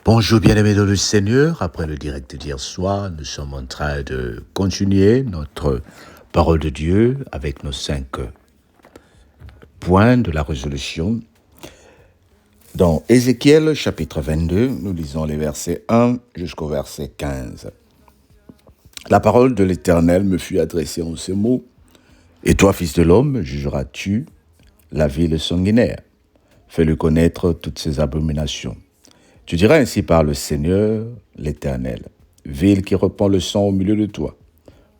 Bonjour bien-aimés dans le Seigneur, après le direct d'hier soir, nous sommes en train de continuer notre parole de Dieu avec nos 5 points de la résolution. Dans Ézéchiel chapitre 22, nous lisons les versets 1 jusqu'au verset 15. La parole de l'Éternel me fut adressée en ces mots. « Et toi, fils de l'homme, jugeras-tu la ville sanguinaire? Fais-lui connaître toutes ses abominations. Tu diras ainsi par le Seigneur, l'Éternel, ville qui répand le sang au milieu de toi,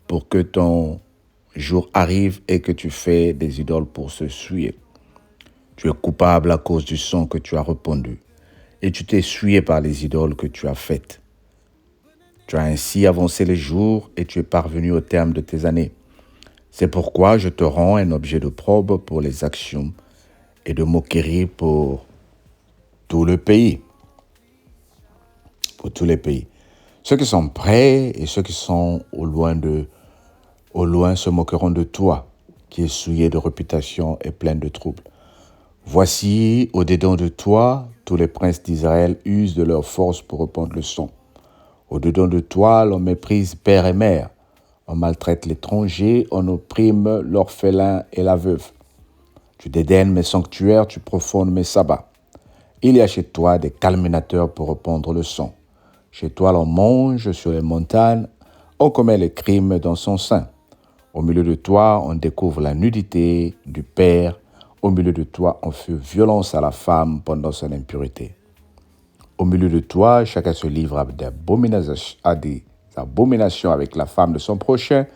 pour que ton jour arrive et que tu fais des idoles pour se souiller. Tu es coupable à cause du sang que tu as répandu, et tu t'es souillé par les idoles que tu as faites. Tu as ainsi avancé les jours et tu es parvenu au terme de tes années. C'est pourquoi je te rends un objet de probe pour les actions et de moquerie pour tout le pays. Pour tous les pays. Ceux qui sont près et ceux qui sont au loin se moqueront de toi, qui es souillé de réputation et plein de troubles. Voici, au-dedans de toi, tous les princes d'Israël usent de leur force pour répandre le sang. Au-dedans de toi, l'on méprise père et mère. On maltraite l'étranger, on opprime l'orphelin et la veuve. Tu dédaignes mes sanctuaires, tu profanes mes sabbats. Il y a chez toi des calminateurs pour répandre le sang. Chez toi, l'on mange sur les montagnes, on commet les crimes dans son sein. Au milieu de toi, on découvre la nudité du père. Au milieu de toi, on fait violence à la femme pendant son impureté. Au milieu de toi, chacun se livre à des abominations avec la femme de son prochain.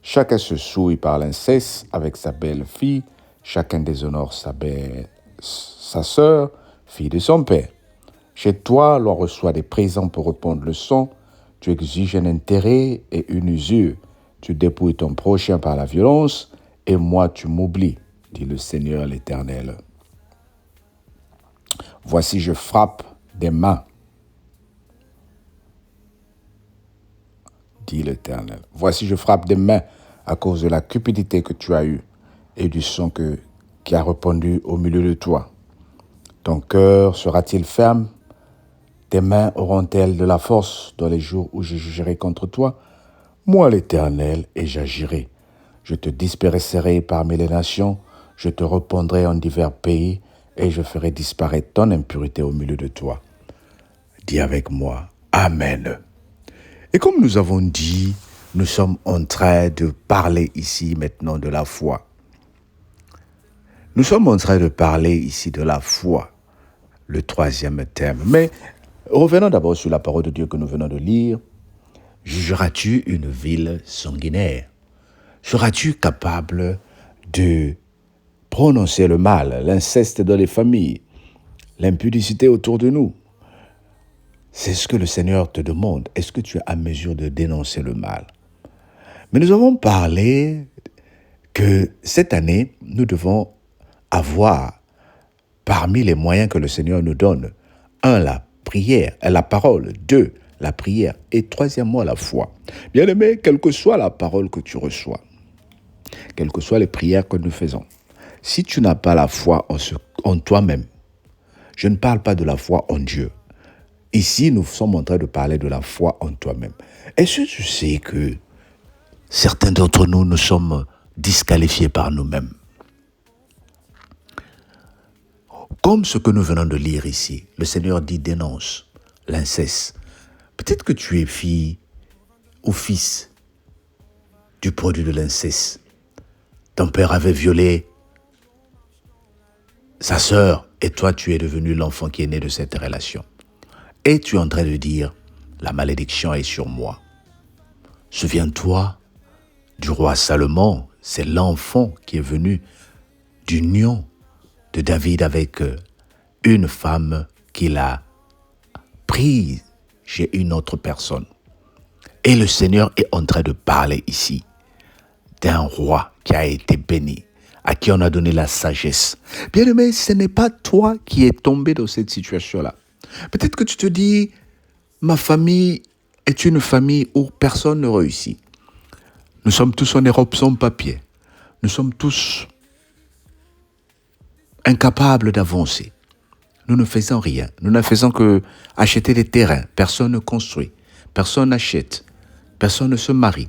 Chacun se souille par l'inceste avec sa belle-fille. Chacun déshonore sa sœur, fille de son père. Chez toi, l'on reçoit des présents pour répandre le sang. Tu exiges un intérêt et une usure. Tu dépouilles ton prochain par la violence, et moi tu m'oublies, dit le Seigneur l'Éternel. Voici, je frappe des mains, dit l'Éternel. Voici, je frappe des mains à cause de la cupidité que tu as eue et du sang qui a répandu au milieu de toi. Ton cœur sera-t-il ferme? Tes mains auront-elles de la force dans les jours où je jugerai contre toi? Moi, l'Éternel, et j'agirai. Je te disperserai parmi les nations, je te répandrai en divers pays, et je ferai disparaître ton impureté au milieu de toi. Dis avec moi, Amen. Et comme nous avons dit, nous sommes en train de parler ici maintenant de la foi. Nous sommes en train de parler ici de la foi, le 3e thème. Mais revenons d'abord sur la parole de Dieu que nous venons de lire. Jugeras-tu une ville sanguinaire? Seras-tu capable de prononcer le mal, l'inceste dans les familles, l'impudicité autour de nous? C'est ce que le Seigneur te demande. Est-ce que tu es à mesure de dénoncer le mal? Mais nous avons parlé que cette année, nous devons avoir parmi les moyens que le Seigneur nous donne, 1, la prière, la parole, 2, la prière, et 3e, la foi. Bien-aimé, quelle que soit la parole que tu reçois, quelles que soient les prières que nous faisons, si tu n'as pas la foi en toi-même, je ne parle pas de la foi en Dieu. Ici, nous sommes en train de parler de la foi en toi-même. Est-ce que tu sais que certains d'entre nous, nous sommes disqualifiés par nous-mêmes? Comme ce que nous venons de lire ici, le Seigneur dit dénonce l'inceste. Peut-être que tu es fille ou fils du produit de l'inceste. Ton père avait violé sa sœur et toi tu es devenu l'enfant qui est né de cette relation. Et tu es en train de dire la malédiction est sur moi. Souviens-toi du roi Salomon, c'est l'enfant qui est venu d'union de David avec une femme qu'il a prise chez une autre personne. Et le Seigneur est en train de parler ici d'un roi qui a été béni, à qui on a donné la sagesse. Bien-aimé, ce n'est pas toi qui es tombé dans cette situation-là. Peut-être que tu te dis, ma famille est une famille où personne ne réussit. Nous sommes tous en Europe sans papier. Nous sommes tous incapables d'avancer. nous ne faisons rien. Nous ne faisons que acheter des terrains. Personne ne construit. Personne n'achète. Personne ne se marie.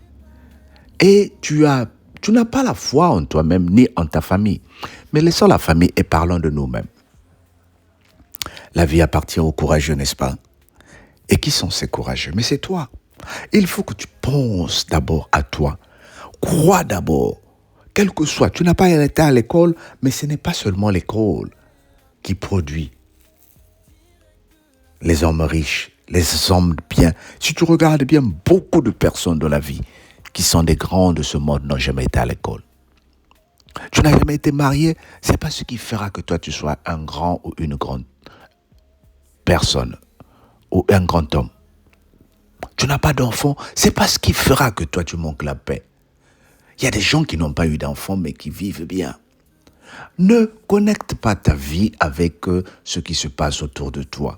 Et tu n'as pas la foi en toi-même ni en ta famille. Mais laissons la famille et parlons de nous-mêmes. La vie appartient aux courageux, n'est-ce pas? Et qui sont ces courageux? Mais c'est toi. Il faut que tu penses d'abord à toi. Crois d'abord. Quel que soit, tu n'as pas été à l'école, mais ce n'est pas seulement l'école qui produit les hommes riches, les hommes bien. Si tu regardes bien, beaucoup de personnes de la vie qui sont des grands de ce monde n'ont jamais été à l'école. Tu n'as jamais été marié, c'est pas ce qui fera que toi tu sois un grand ou une grande personne ou un grand homme. Tu n'as pas d'enfant, c'est pas ce qui fera que toi tu manques la paix. Il y a des gens qui n'ont pas eu d'enfants mais qui vivent bien. Ne connecte pas ta vie avec ce qui se passe autour de toi.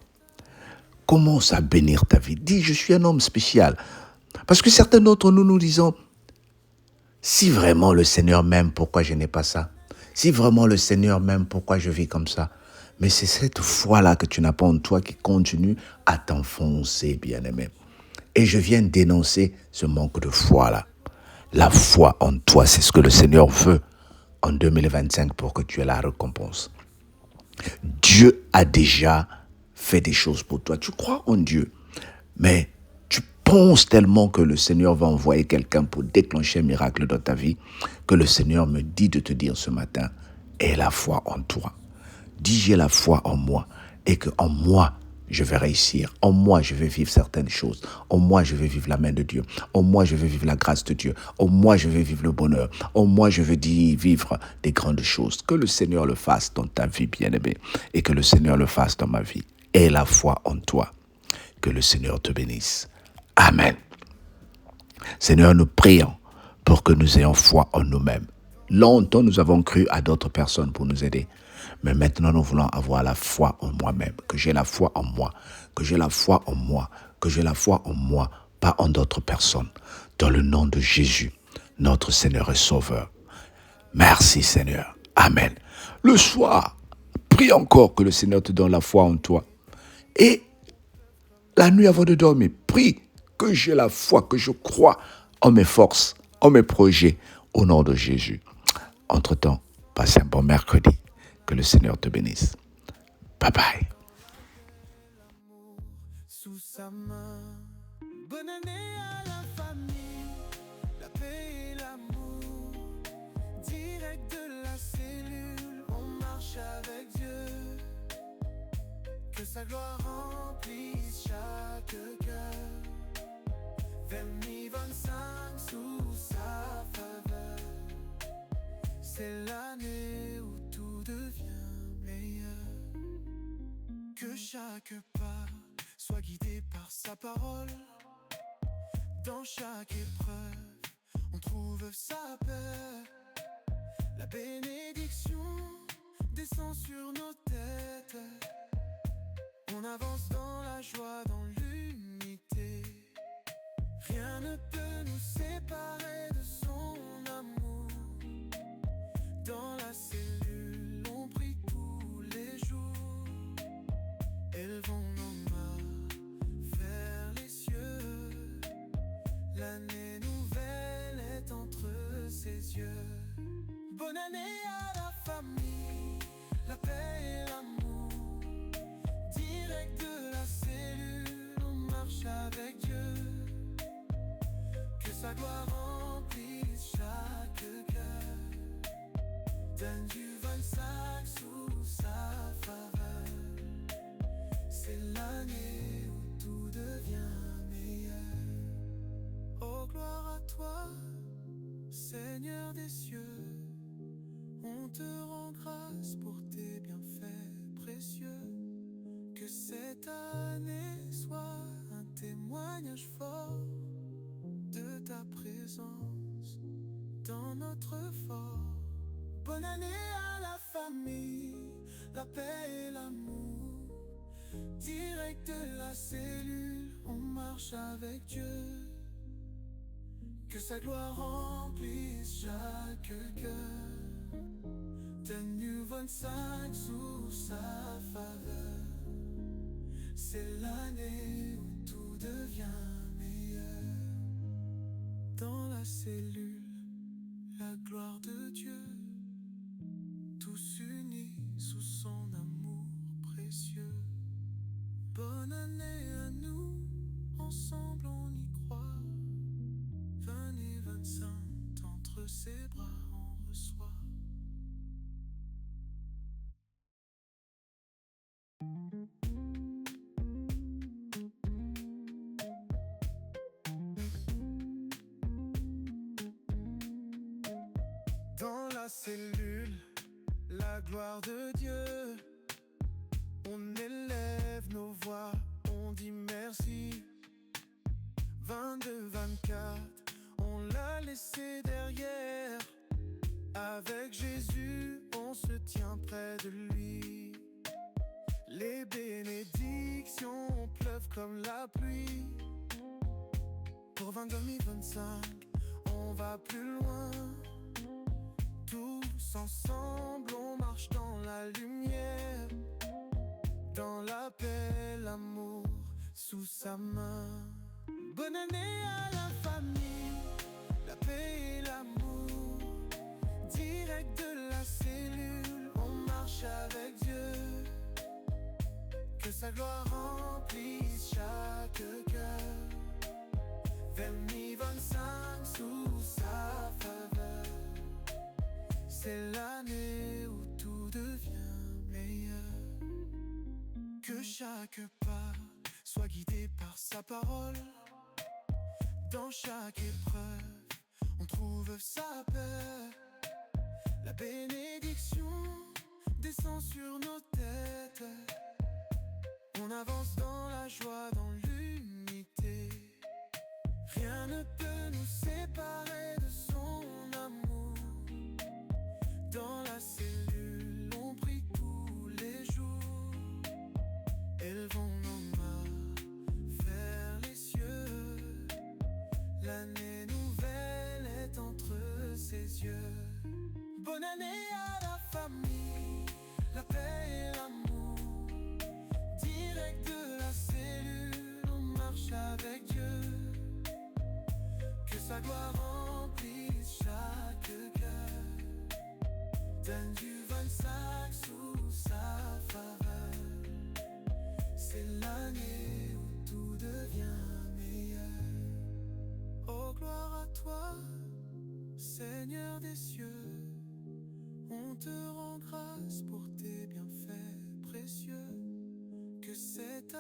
Commence à bénir ta vie. Dis, je suis un homme spécial. Parce que certains d'entre nous nous disons, si vraiment le Seigneur m'aime, pourquoi je n'ai pas ça? Si vraiment le Seigneur m'aime, pourquoi je vis comme ça? Mais c'est cette foi-là que tu n'as pas en toi qui continue à t'enfoncer, bien-aimé. Et je viens dénoncer ce manque de foi-là. La foi en toi, c'est ce que le Seigneur veut en 2025 pour que tu aies la récompense. Dieu a déjà fait des choses pour toi. Tu crois en Dieu, mais tu penses tellement que le Seigneur va envoyer quelqu'un pour déclencher un miracle dans ta vie, que le Seigneur me dit de te dire ce matin, aie la foi en toi. Dis, j'ai la foi en moi et que en moi, je vais réussir. En moi, je vais vivre certaines choses. En moi, je vais vivre la main de Dieu. En moi, je vais vivre la grâce de Dieu. En moi, je vais vivre le bonheur. En moi, je vais vivre des grandes choses. Que le Seigneur le fasse dans ta vie, bien-aimée, et que le Seigneur le fasse dans ma vie. Aie la foi en toi. Que le Seigneur te bénisse. Amen. Seigneur, nous prions pour que nous ayons foi en nous-mêmes. Longtemps, nous avons cru à d'autres personnes pour nous aider. Mais maintenant, nous voulons avoir la foi en moi-même. Que j'ai la foi en moi. Que j'ai la foi en moi. Que j'ai la foi en moi, pas en d'autres personnes. Dans le nom de Jésus, notre Seigneur et Sauveur. Merci Seigneur. Amen. Le soir, prie encore que le Seigneur te donne la foi en toi. Et la nuit avant de dormir, prie que j'ai la foi, que je crois en mes forces, en mes projets, au nom de Jésus. Entre-temps, passe un bon mercredi. Que le Seigneur te bénisse. Bye bye. Sous sa main. Bonne année à la famille, la paix et l'amour. Direct de la cellule, on marche avec Dieu. Que sa gloire remplisse chaque cœur. 2025 sous sa faveur. C'est l'année où tout devient meilleur. Que chaque pas soit guidé par sa parole. Dans chaque épreuve, on trouve sa paix. La bénédiction descend sur nos têtes. On avance dans la joie, dans l'unité. Rien ne peut nous séparer de son amour. Dans la cellule, on prie tous les jours. Élevons nos mains vers les cieux. L'année nouvelle est entre ses yeux. Bonne année à la famille, la paix et l'amour. Direct de la cellule, on marche avec Dieu. Que sa gloire remplisse chaque cœur. Donne du 25 sous sa faveur. C'est l'année où tout devient meilleur. Oh gloire à toi, Seigneur des cieux. On te rend grâce pour tes bienfaits précieux. Que cette année soit un témoignage fort de ta présence dans notre fort. Bonne année à la famille, la paix et l'amour. Direct de la cellule, on marche avec Dieu. Que sa gloire remplisse chaque cœur. Donne-nous 25 sous sa faveur. année où tout devient meilleur. Dans la cellule, la gloire de Dieu, tous unis sous son amour précieux. Bonne année à nous, ensemble on y croit. 20 et 25, entre ses bras on reçoit. Dans la cellule, la gloire de Dieu, on élève nos voix, on dit merci. 22, 24, on l'a laissé derrière. Avec Jésus, on se tient près de lui. Les bénédictions pleuvent comme la pluie. Pour 2025, on va plus loin. Tous ensemble, on marche dans la lumière, dans la paix, l'amour, sous sa main. Bonne année à la famille, la paix et l'amour. Direct de la cellule, on marche avec Dieu. Que sa gloire remplisse chaque cœur. 2025 sous sa faveur. C'est l'année où tout devient meilleur. Que chaque pas soit guidé par sa parole. Dans chaque épreuve, on trouve sa paix. La bénédiction descend sur nos têtes. On avance dans la joie, dans l'unité. Rien ne peut nous séparer de son amour. Dans la cellule, on prie tous les jours. Élevons nos mains vers les cieux. L'année nouvelle est entre ses yeux. Bonne année à la famille, la paix et l'amour. Direct de la cellule, on marche avec Dieu. Que sa gloire remplisse chaque cœur. Donne du 25 sous sa faveur. C'est l'année où tout devient meilleur. Oh gloire à toi, Seigneur des cieux. On te rend grâce pour tes bienfaits précieux. Que cette